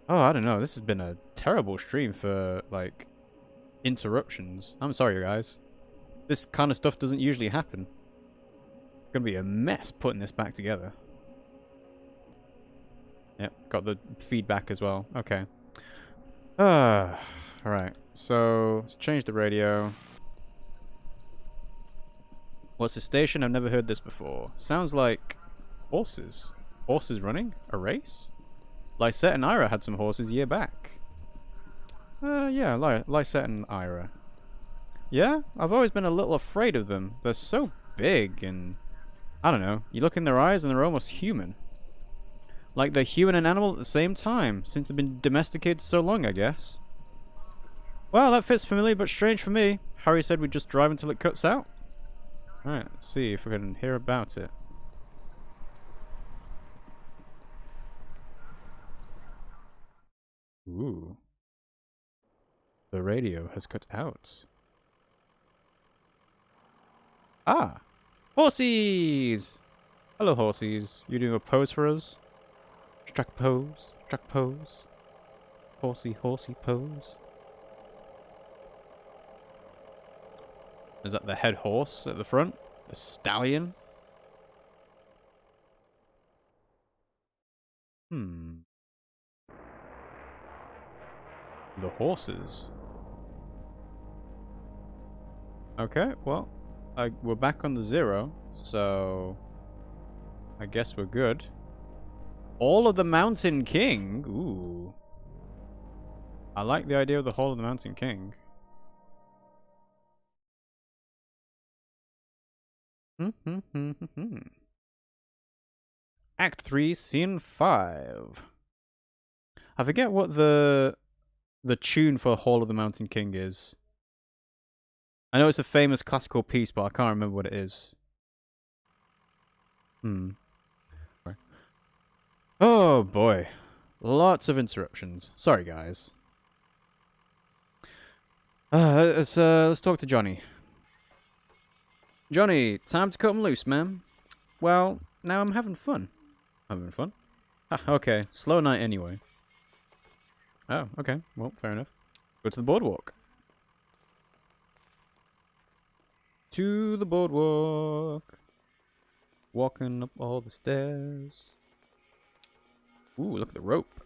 Oh, I don't know. This has been a terrible stream for, like, interruptions. I'm sorry, guys. This kind of stuff doesn't usually happen. It's gonna be a mess putting this back together. Yep, got the feedback as well. Okay. Alright. So, let's change the radio. What's the station? I've never heard this before. Sounds like horses. Horses running? A race? Lysette and Ira had some horses a year back. Yeah, Lysette and Ira. Yeah? I've always been a little afraid of them. They're so big and... I don't know. You look in their eyes and they're almost human. Like they're human and animal at the same time, since they've been domesticated so long, I guess. Well, that fits familiar but strange for me. Harry said we'd just drive until it cuts out. Alright, let's see if we can hear about it. Ooh. The radio has cut out. Ah! Horsies! Hello, horsies. You doing a pose for us? Struck pose. Struck pose. Horsey, horsey pose. Is that the head horse at the front? The stallion? The horses. Okay, well, we're back on the 0, so I guess we're good. All of the Mountain King? Ooh. I like the idea of the Hall of the Mountain King. Act 3, Scene 5. I forget what the tune for Hall of the Mountain King is. I know it's a famous classical piece, but I can't remember what it is. Oh boy. Lots of interruptions. Sorry, guys. Let's talk to Johnny. Johnny, time to cut him loose, man. Well, now I'm having fun. Having fun? Ah, okay. Slow night anyway. Oh, okay. Well, fair enough. Go to the boardwalk. To the boardwalk. Walking up all the stairs. Ooh, look at the rope.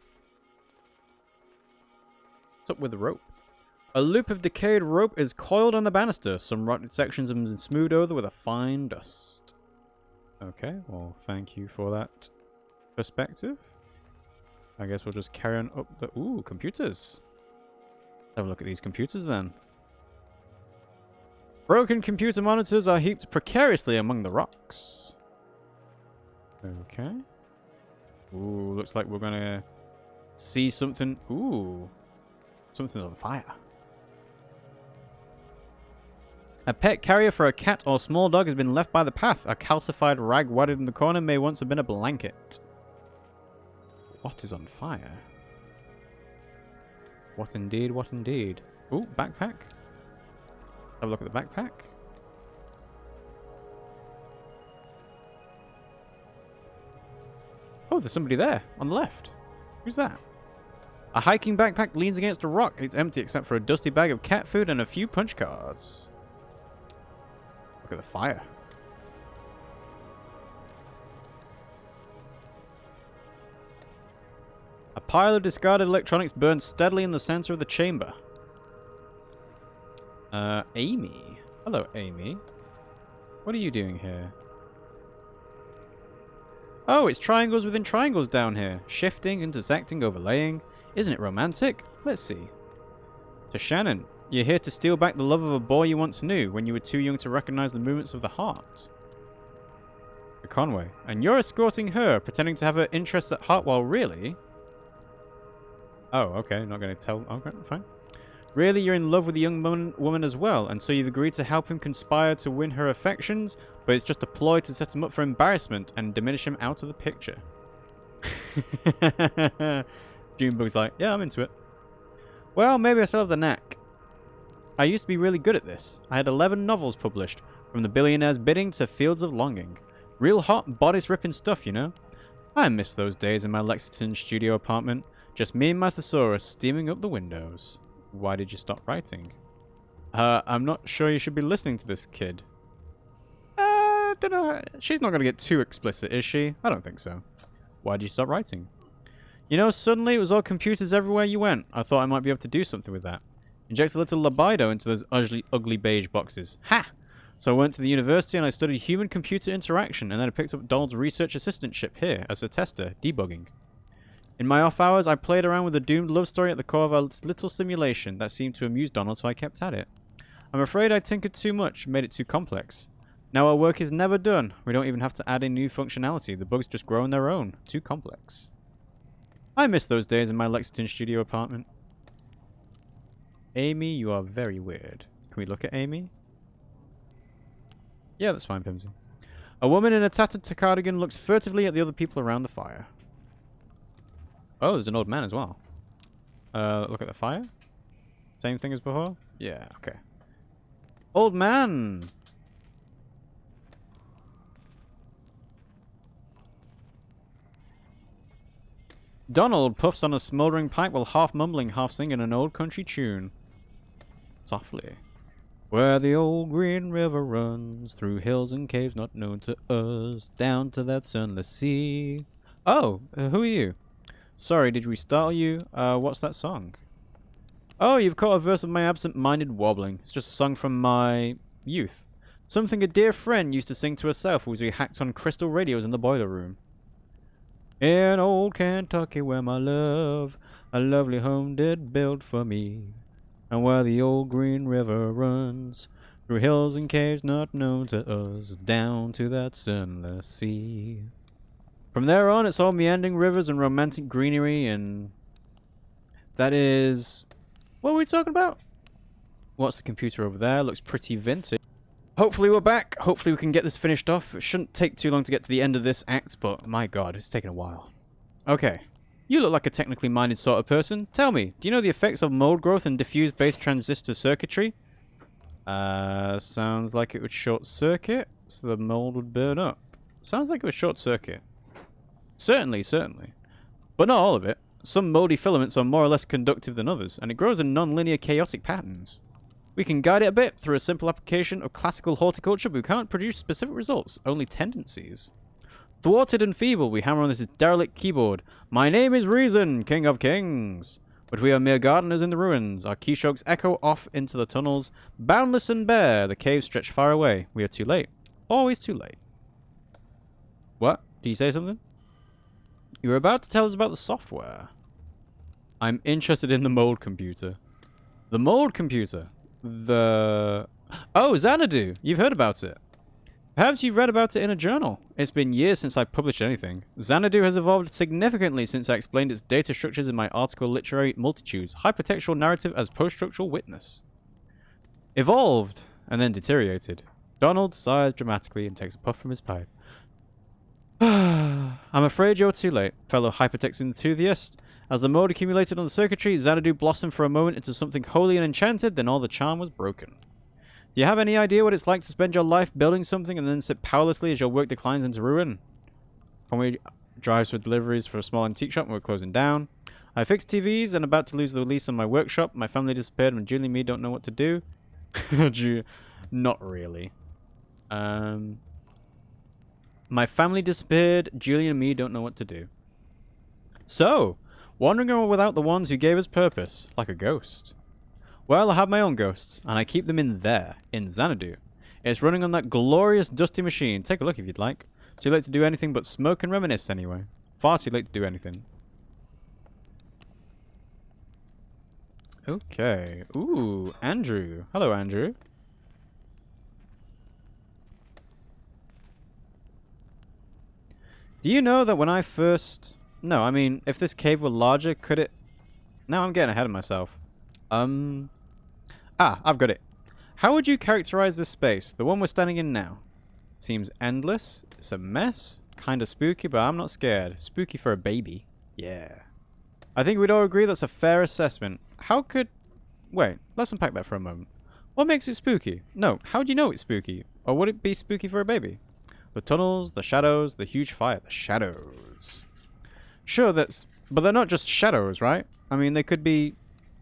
What's up with the rope? A loop of decayed rope is coiled on the banister. Some rotted sections have been smoothed over with a fine dust. Okay, well, thank you for that perspective. I guess we'll just carry on up the... Ooh, computers. Have a look at these computers then. Broken computer monitors are heaped precariously among the rocks. Okay. Ooh, looks like we're gonna see something. Ooh. Something's on fire. A pet carrier for a cat or small dog has been left by the path. A calcified rag wadded in the corner may once have been a blanket. What is on fire? What indeed, what indeed? Ooh, backpack. Have a look at the backpack. Oh, there's somebody there on the left. Who's that? A hiking backpack leans against a rock. It's empty except for a dusty bag of cat food and a few punch cards. Look at the fire. A pile of discarded electronics burns steadily in the center of the chamber. Amy. Hello, Amy. What are you doing here? Oh, it's triangles within triangles down here. Shifting, intersecting, overlaying. Isn't it romantic? Let's see. To Shannon. You're here to steal back the love of a boy you once knew when you were too young to recognize the movements of the heart. To Conway. And you're escorting her, pretending to have her interests at heart while really... Oh, okay. Not going to tell... Okay, fine. Really, you're in love with the young woman as well, and so you've agreed to help him conspire to win her affections, but it's just a ploy to set him up for embarrassment and diminish him out of the picture. Junebug's like, yeah, I'm into it. Well, maybe I still have the knack. I used to be really good at this. I had 11 novels published, from The Billionaire's Bidding to Fields of Longing. Real hot, bodice-ripping stuff, you know? I miss those days in my Lexington studio apartment. Just me and my thesaurus steaming up the windows. Why did you stop writing? I'm not sure you should be listening to this kid. Don't know. She's not going to get too explicit, is she? I don't think so. Why did you stop writing? You know, suddenly it was all computers everywhere you went. I thought I might be able to do something with that. Inject a little libido into those ugly beige boxes. Ha! So I went to the university and I studied human-computer interaction, and then I picked up Donald's research assistantship here as a tester, debugging. In my off hours, I played around with a doomed love story at the core of a little simulation that seemed to amuse Donald, so I kept at it. I'm afraid I tinkered too much, made it too complex. Now our work is never done. We don't even have to add in new functionality. The bugs just grow on their own. Too complex. I miss those days in my Lexington studio apartment. Amy, you are very weird. Can we look at Amy? Yeah, that's fine, Pimmsy. A woman in a tattered cardigan looks furtively at the other people around the fire. Oh, there's an old man as well. Look at the fire. Same thing as before? Yeah, okay. Old man! Donald puffs on a smouldering pipe while half mumbling, half singing an old country tune. Softly. Where the old green river runs, through hills and caves not known to us, down to that sunless sea. Oh, who are you? Sorry, did we startle you? What's that song? Oh, you've caught a verse of my absent-minded wobbling. It's just a song from my youth. Something a dear friend used to sing to herself as we hacked on crystal radios in the boiler room. In old Kentucky where my love a lovely home did build for me, and where the old green river runs, through hills and caves not known to us, down to that sunless sea. From there on, it's all meandering rivers and romantic greenery, and that is... What are we talking about? What's the computer over there? Looks pretty vintage. Hopefully we're back. Hopefully we can get this finished off. It shouldn't take too long to get to the end of this act, but my god, it's taken a while. Okay. You look like a technically minded sort of person. Tell me, do you know the effects of mold growth and diffuse base transistor circuitry? Sounds like it would short circuit, so the mold would burn up. Sounds like it would short circuit. Certainly. But not all of it. Some moldy filaments are more or less conductive than others, and it grows in non-linear chaotic patterns. We can guide it a bit through a simple application of classical horticulture, but we can't produce specific results, only tendencies. Thwarted and feeble, we hammer on this derelict keyboard. My name is Reason, King of Kings. But we are mere gardeners in the ruins. Our keystrokes echo off into the tunnels. Boundless and bare, the caves stretch far away. We are too late. Always too late. What? Did you say something? You were about to tell us about the software. I'm interested in the mold computer. The mold computer? Oh, Xanadu! You've heard about it. Perhaps you've read about it in a journal. It's been years since I published anything. Xanadu has evolved significantly since I explained its data structures in my article Literary Multitudes, Hypertextual Narrative as Post-Structural Witness. Evolved, and then deteriorated. Donald sighs dramatically and takes a puff from his pipe. I'm afraid you're too late, fellow hypertext enthusiast. As the mode accumulated on the circuitry, Xanadu blossomed for a moment into something holy and enchanted, then all the charm was broken. Do you have any idea what it's like to spend your life building something and then sit powerlessly as your work declines into ruin? Conway drives for deliveries for a small antique shop and we're closing down. I fixed TVs and about to lose the lease on my workshop. My family disappeared and Julie and me don't know what to do. Not really. My family disappeared. Julie and me don't know what to do. So... wandering around without the ones who gave us purpose, like a ghost. Well, I have my own ghosts, and I keep them in there, in Xanadu. It's running on that glorious dusty machine. Take a look if you'd like. Too late to do anything but smoke and reminisce anyway. Far too late to do anything. Okay. Ooh, Andrew. Hello, Andrew. Do you know that when I first... No, I mean, if this cave were larger, could it... Now I'm getting ahead of myself. I've got it. How would you characterize this space, the one we're standing in now? Seems endless. It's a mess. Kinda spooky, but I'm not scared. Spooky for a baby. Yeah. I think we'd all agree that's a fair assessment. How could... Wait, let's unpack that for a moment. What makes it spooky? No, how do you know it's spooky? Or would it be spooky for a baby? The tunnels, the shadows, the huge fire. The shadows. Sure, that's But they're not just shadows, right? I mean, they could be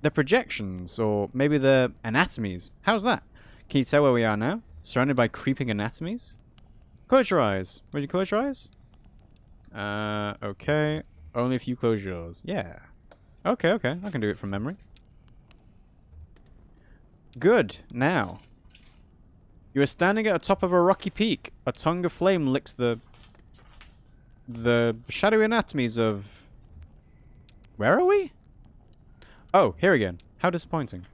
the projections, or maybe the anatomies. How's that? Can you tell where we are now? Surrounded by creeping anatomies? Close your eyes. Would you close your eyes? Okay. Only if you close yours. Yeah. Okay, okay. I can do it from memory. Good. Now. You are standing at the top of a rocky peak. A tongue of flame licks the shadowy anatomies of... Where are we? Oh, here again. How disappointing.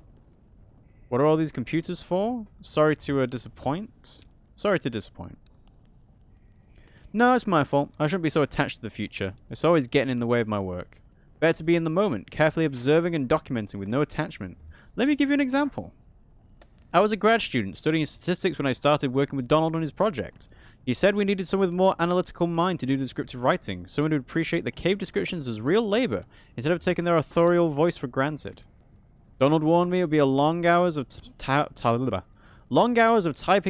What are all these computers for? Sorry to disappoint. Sorry to disappoint. No, it's my fault. I shouldn't be so attached to the future. It's always getting in the way of my work. Better to be in the moment, carefully observing and documenting with no attachment. Let me give you an example. I was a grad student studying statistics when I started working with Donald on his project. He said we needed someone with more analytical mind to do descriptive writing, someone who would appreciate the cave descriptions as real labor, instead of taking their authorial voice for granted. Donald warned me it would be a long hours of typing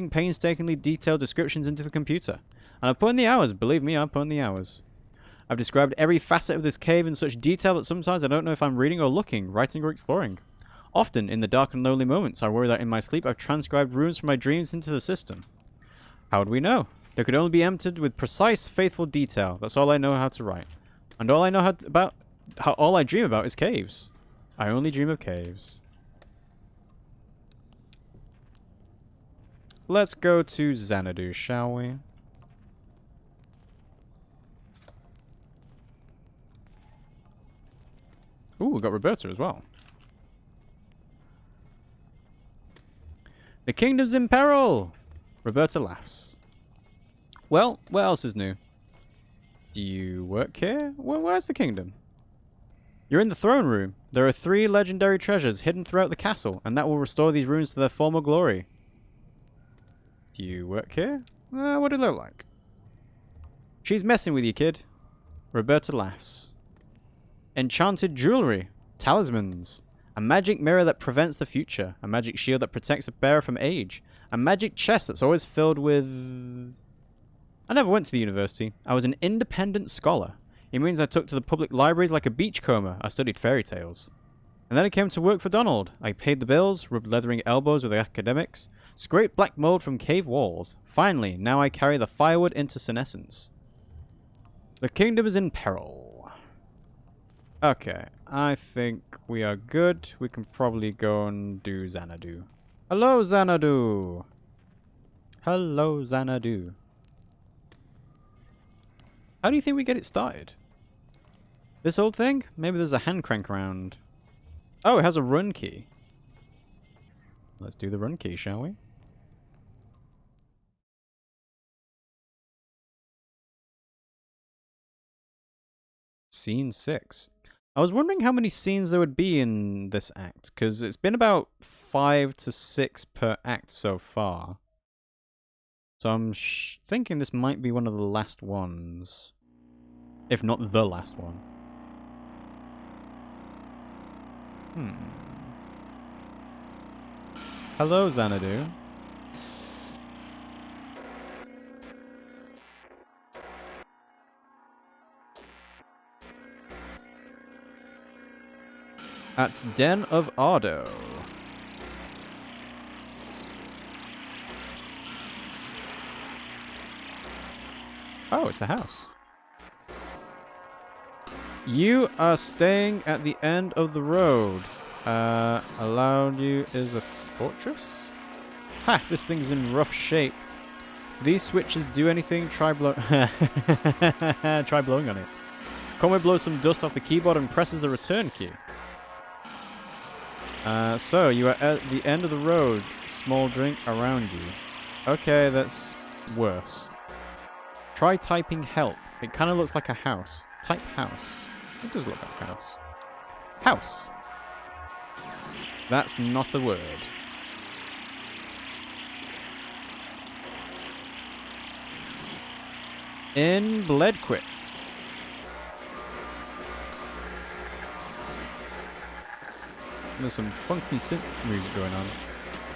painstakingly detailed descriptions into the computer. And I put in the hours, believe me, I put in the hours. I've described every facet of this cave in such detail that sometimes I don't know if I'm reading or looking, writing or exploring. Often, in the dark and lonely moments, I worry that in my sleep I've transcribed runes from my dreams into the system. How would we know? They could only be entered with precise, faithful detail. That's all I know how to write. And all I know all I dream about is caves. I only dream of caves. Let's go to Xanadu, shall we? Ooh, we got Roberta as well. The kingdom's in peril! Roberta laughs. Well, what else is new? Do you work here? Where's the kingdom? You're in the throne room. There are 3 legendary treasures hidden throughout the castle, and that will restore these ruins to their former glory. Do you work here? What do they look like? She's messing with you, kid. Roberta laughs. Enchanted jewelry. Talismans. A magic mirror that prevents the future. A magic shield that protects a bearer from age. A magic chest that's always filled with... I never went to the university. I was an independent scholar. It means I took to the public libraries like a beachcomber. I studied fairy tales. And then I came to work for Donald. I paid the bills, rubbed leathering elbows with the academics, scraped black mold from cave walls. Finally, now I carry the firewood into senescence. The kingdom is in peril. Okay, I think we are good. We can probably go and do Xanadu. Hello, Xanadu. Hello, Xanadu. How do you think we get it started? This old thing? Maybe there's a hand crank around. Oh, it has a run key. Let's do the run key, shall we? Scene 6. I was wondering how many scenes there would be in this act, because it's been about 5 to 6 per act so far. So I'm thinking this might be one of the last ones. If not the last one. Hello, Xanadu. At Den of Ardo. Oh, it's a house. You are staying at the end of the road. Allowed you is a fortress? Ha! This thing's in rough shape. Do these switches do anything? Try blowing on it. Conway blows some dust off the keyboard and presses the return key. So, you are at the end of the road. Small drink around you. Okay, that's worse. Try typing help. It kind of looks like a house. Type house. It does look like a house. House. That's not a word. In Bledquit. There's some funky synth music going on.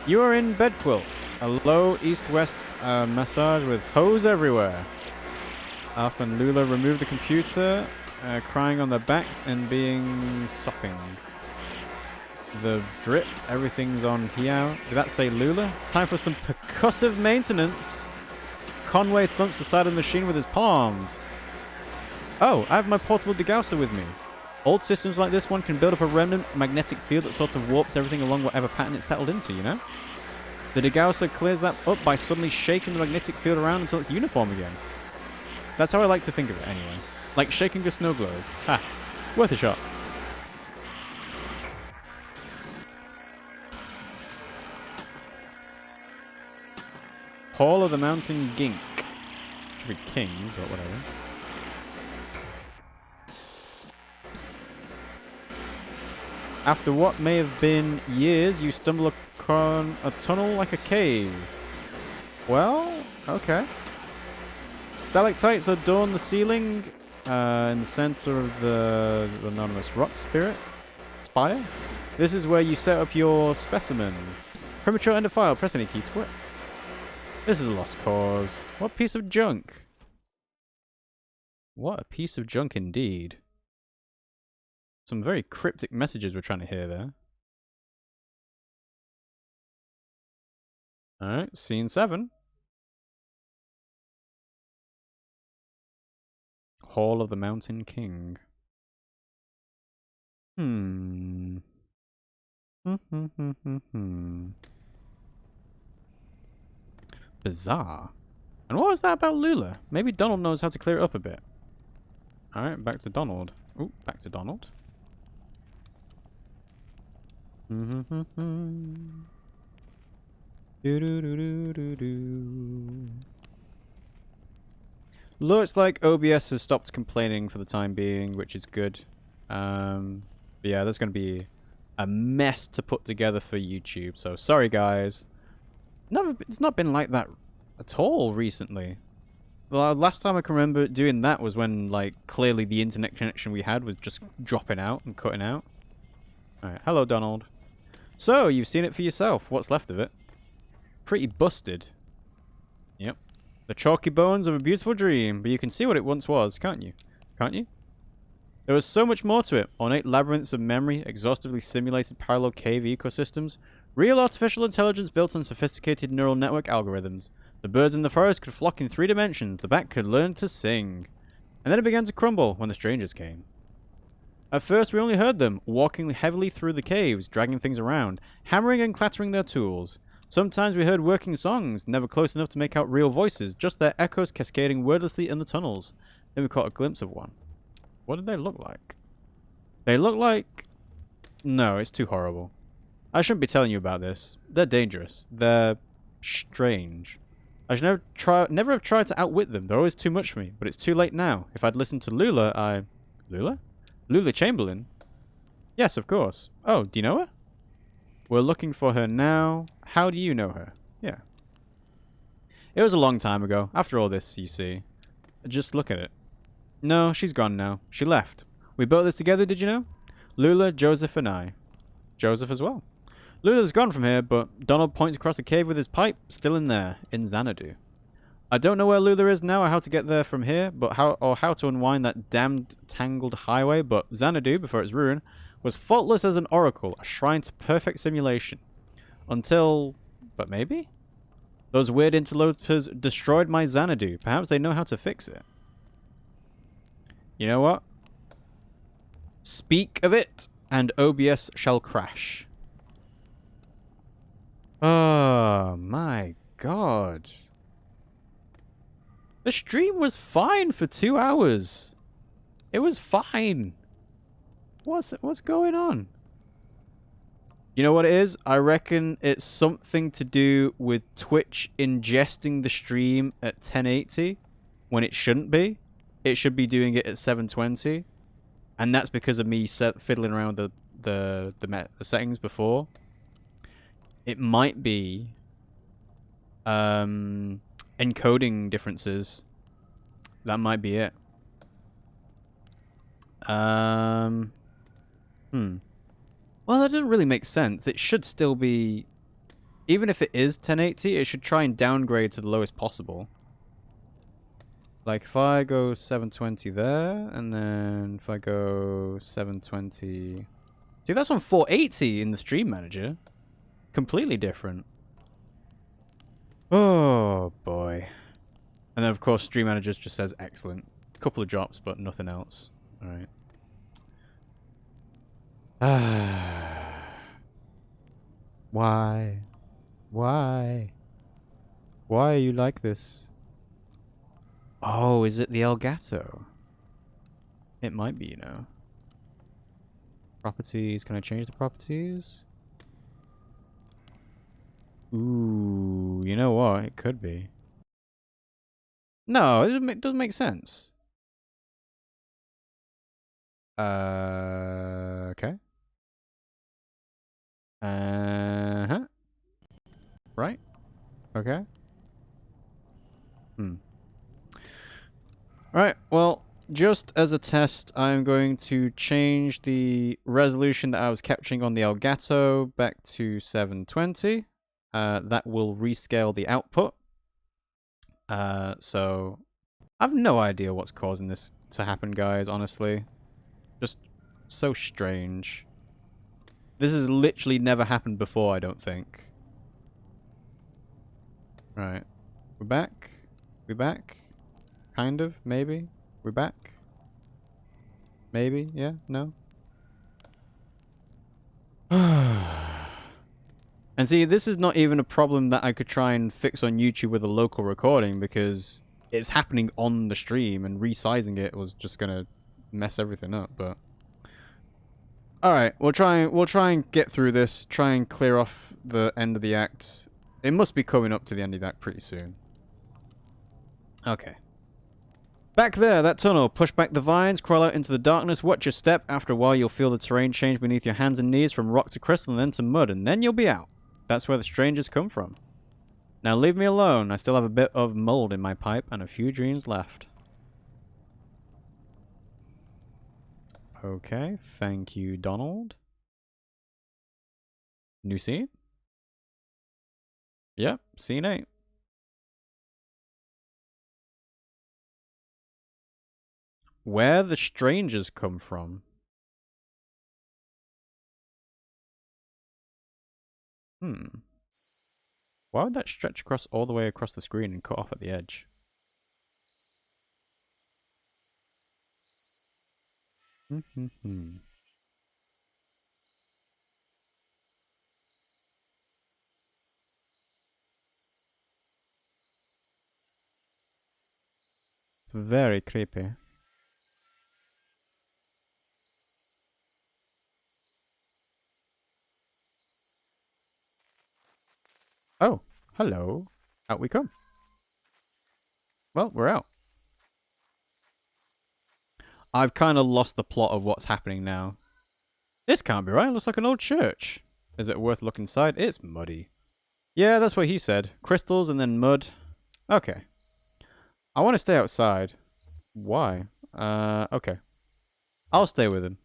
You are in Bedquilt. A low east-west massage with hose everywhere. Alpha and Lula remove the computer. crying on their backs and being sopping. The drip, everything's on here. Did that say Lula? Time for some percussive maintenance. Conway thumps the side of the machine with his palms. Oh, I have my portable degausser with me. Old systems like this one can build up a remnant magnetic field that sort of warps everything along whatever pattern it's settled into, you know? The degausser clears that up by suddenly shaking the magnetic field around until it's uniform again. That's how I like to think of it, anyway. Like shaking a snow globe. Ha! Worth a shot. Hall of the Mountain Gink. Should be king, but whatever. After what may have been years, you stumble upon a tunnel like a cave. Well, okay. Stalactites adorn the ceiling in the center of the anonymous rock spire. This is where you set up your specimen. Premature end of file. Press any key to quit. This is a lost cause. What piece of junk? What a piece of junk indeed. Some very cryptic messages we're trying to hear there. Alright, scene 7. Hall of the Mountain King. Bizarre. And what was that about Lula? Maybe Donald knows how to clear it up a bit. Alright, back to Donald. Ooh, back to Donald. Looks like OBS has stopped complaining for the time being, which is good. But yeah, there's going to be a mess to put together for YouTube. So sorry, guys. It's not been like that at all recently. The last time I can remember doing that was when, like, clearly the internet connection we had was just dropping out and cutting out. Alright, hello, Donald. So, you've seen it for yourself. What's left of it? Pretty busted. Yep. The chalky bones of a beautiful dream, but you can see what it once was, can't you? Can't you? There was so much more to it. Ornate labyrinths of memory, exhaustively simulated parallel cave ecosystems, real artificial intelligence built on sophisticated neural network algorithms. The birds in the forest could flock in 3 dimensions. The bat could learn to sing. And then it began to crumble when the strangers came. At first we only heard them, walking heavily through the caves, dragging things around, hammering and clattering their tools. Sometimes we heard working songs, never close enough to make out real voices, just their echoes cascading wordlessly in the tunnels. Then we caught a glimpse of one. What did they look like? They look like... No, it's too horrible. I shouldn't be telling you about this. They're dangerous. They're strange. I should never have tried to outwit them. They're always too much for me. But it's too late now. If I'd listened to Lula, Lula? Lula Chamberlain? Yes, of course. Oh, do you know her? We're looking for her now. How do you know her? Yeah. It was a long time ago. After all this, you see. Just look at it. No, she's gone now. She left. We built this together, did you know? Lula, Joseph, and I. Joseph as well. Lula's gone from here, but Donald points across the cave with his pipe, still in there, in Xanadu. I don't know where Lula is now or how to get there from here, but how to unwind that damned tangled highway, but Xanadu, before its ruin, was faultless as an oracle, a shrine to perfect simulation. Until... but maybe? Those weird interlopers destroyed my Xanadu. Perhaps they know how to fix it. You know what? Speak of it, and OBS shall crash. Oh my god. The stream was fine for 2 hours. It was fine. What's going on? You know what it is? I reckon it's something to do with Twitch ingesting the stream at 1080 when it shouldn't be. It should be doing it at 720. And that's because of me fiddling around with the settings before. It might be encoding differences. That might be it. Well, that doesn't really make sense. It should still be... even if it is 1080, it should try and downgrade to the lowest possible. Like if I go 720 there, and then if I go 720... See, that's on 480 in the stream manager. Completely different. Oh, boy. And then, of course, stream manager just says excellent. Couple of drops, but nothing else. Alright. Why? Why? Why are you like this? Oh, is it the Elgato? It might be, you know. Properties. Can I change the properties? Ooh, you know what? It could be. No, it doesn't make sense. Okay. Uh-huh. Right. Okay. Alright, well, just as a test, I'm going to change the resolution that I was capturing on the Elgato back to 720. That will rescale the output. So, I have no idea what's causing this to happen, guys, honestly. Just so strange. This has literally never happened before, I don't think. Right. We're back. We're back. Kind of, maybe. We're back. Maybe, yeah, no. And see, this is not even a problem that I could try and fix on YouTube with a local recording because it's happening on the stream and resizing it was just gonna mess everything up, but alright, we'll try and get through this, try and clear off the end of the act. It must be coming up to the end of the act pretty soon. Okay. Back there, that tunnel. Push back the vines, crawl out into the darkness, watch your step. After a while, you'll feel the terrain change beneath your hands and knees from rock to crystal and then to mud, and then you'll be out. That's where the strangers come from. Now leave me alone. I still have a bit of mold in my pipe and a few dreams left. Okay, thank you, Donald. New scene? Yep, scene 8. Where the strangers come from. Why would that stretch across all the way across the screen and cut off at the edge? It's very creepy. Oh, hello. Out we come. Well, we're out. I've kind of lost the plot of what's happening now. This can't be right. It looks like an old church. Is it worth looking inside? It's muddy. Yeah, that's what he said. Crystals and then mud. Okay. I want to stay outside. Why? Okay. I'll stay with him.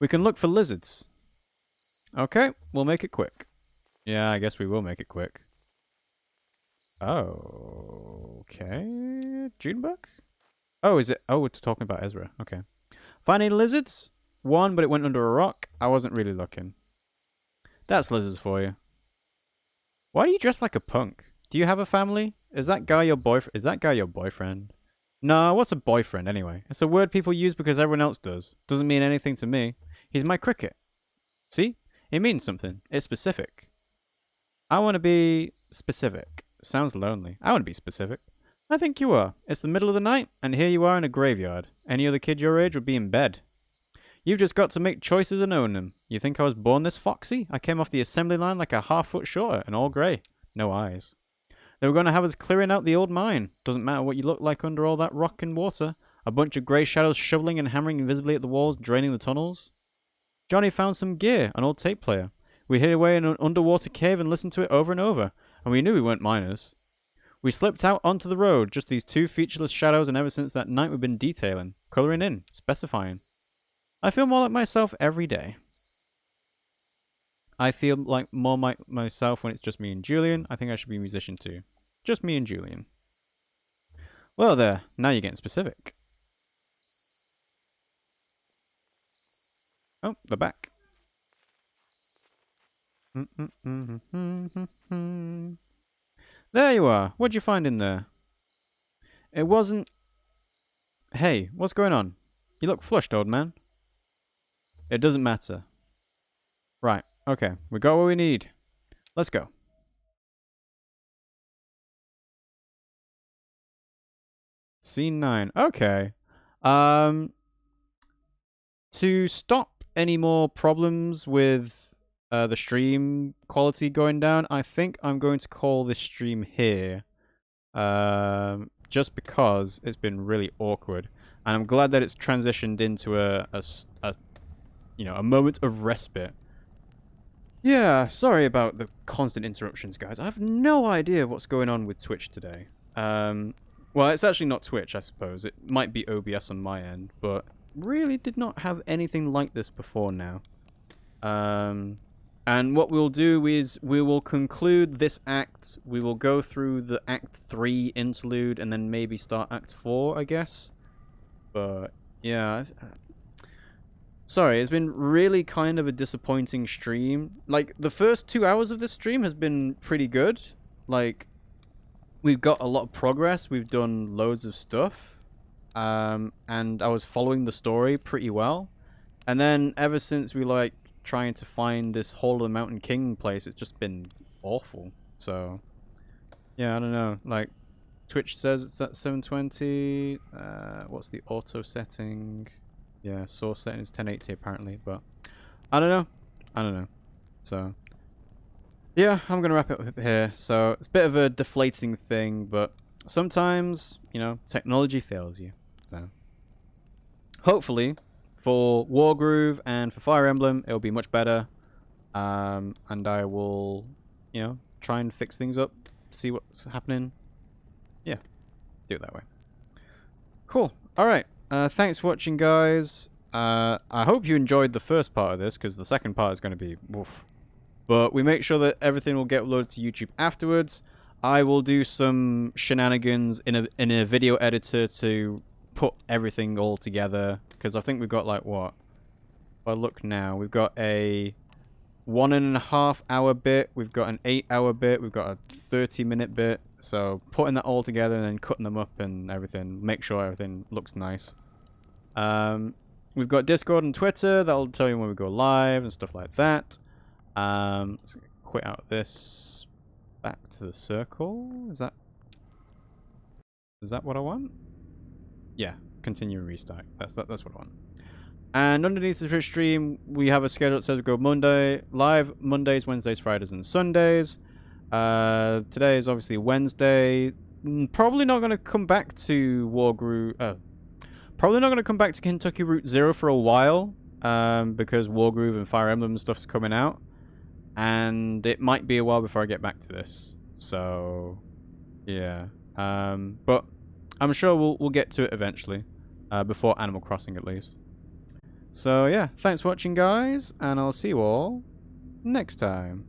We can look for lizards. Okay, we'll make it quick. Yeah, I guess we will make it quick. Oh, okay. Junebug? Oh, is it? Oh, we're talking about Ezra. Okay. Find any lizards? One, but it went under a rock. I wasn't really looking. That's lizards for you. Why do you dress like a punk? Do you have a family? Is that guy your boyfriend? Is that guy your boyfriend? No, what's a boyfriend anyway? It's a word people use because everyone else does. Doesn't mean anything to me. He's my cricket. See? It means something. It's specific. I want to be specific. Sounds lonely. I want to be specific. I think you are. It's the middle of the night, and here you are in a graveyard. Any other kid your age would be in bed. You've just got to make choices and own them. You think I was born this foxy? I came off the assembly line like a half-foot shorter and all grey. No eyes. They were going to have us clearing out the old mine. Doesn't matter what you look like under all that rock and water. A bunch of grey shadows shoveling and hammering invisibly at the walls, draining the tunnels. Johnny found some gear, an old tape player. We hid away in an underwater cave and listened to it over and over, and we knew we weren't miners. We slipped out onto the road, just these two featureless shadows, and ever since that night we've been detailing, colouring in, specifying. I feel more like myself every day. I feel like more myself when it's just me and Julian. I think I should be a musician too. Just me and Julian. Well there, now you're getting specific. Oh, they're back. There you are. What'd you find in there? It wasn't... Hey, what's going on? You look flushed, old man. It doesn't matter. Right, okay. We got what we need. Let's go. Scene 9. Okay. To stop any more problems with the stream quality going down, I think I'm going to call this stream here. Just because it's been really awkward. And I'm glad that it's transitioned into a moment of respite. Yeah, sorry about the constant interruptions, guys. I have no idea what's going on with Twitch today. Well, it's actually not Twitch, I suppose. It might be OBS on my end, but really did not have anything like this before now. And what we'll do is we will conclude this act. We will go through the Act 3 interlude and then maybe start Act 4, I guess. But, yeah. Sorry, it's been really kind of a disappointing stream. Like, the first 2 hours of this stream has been pretty good. Like, we've got a lot of progress. We've done loads of stuff. And I was following the story pretty well. And then ever since we, like, trying to find this Hole of the Mountain King place, it's just been awful. So, yeah, I don't know. Like, Twitch says it's at 720. What's the auto setting? Yeah, source setting is 1080 apparently, but I don't know. So, yeah, I'm going to wrap it up here. So, it's a bit of a deflating thing, but sometimes, you know, technology fails you. So, hopefully, for Wargroove and for Fire Emblem, it'll be much better. And I will, you know, try and fix things up, see what's happening. Yeah, do it that way. Cool. All right. Thanks for watching, guys. I hope you enjoyed the first part of this, because the second part is going to be woof. But we make sure that everything will get uploaded to YouTube afterwards. I will do some shenanigans in a video editor to put everything all together, because I think we've got, like, what? If I look now, we've got a 1.5 hour bit, we've got an 8 hour bit, we've got a 30-minute bit. So putting that all together and then cutting them up and everything, make sure everything looks nice. We've got Discord and Twitter that'll tell you when we go live and stuff like that. Let's quit out this. Back to the circle. Is that what I want? Yeah, continue and restart. That's what I want. And underneath the Twitch stream, we have a schedule that says we go live Mondays, Wednesdays, Fridays, and Sundays. Today is obviously Wednesday. Probably not going to come back to probably not going to come back to Kentucky Route Zero for a while, because Wargroove and Fire Emblem and stuff's coming out, and it might be a while before I get back to this. So, yeah. But I'm sure we'll get to it eventually, before Animal Crossing at least. So yeah, thanks for watching, guys, and I'll see you all next time.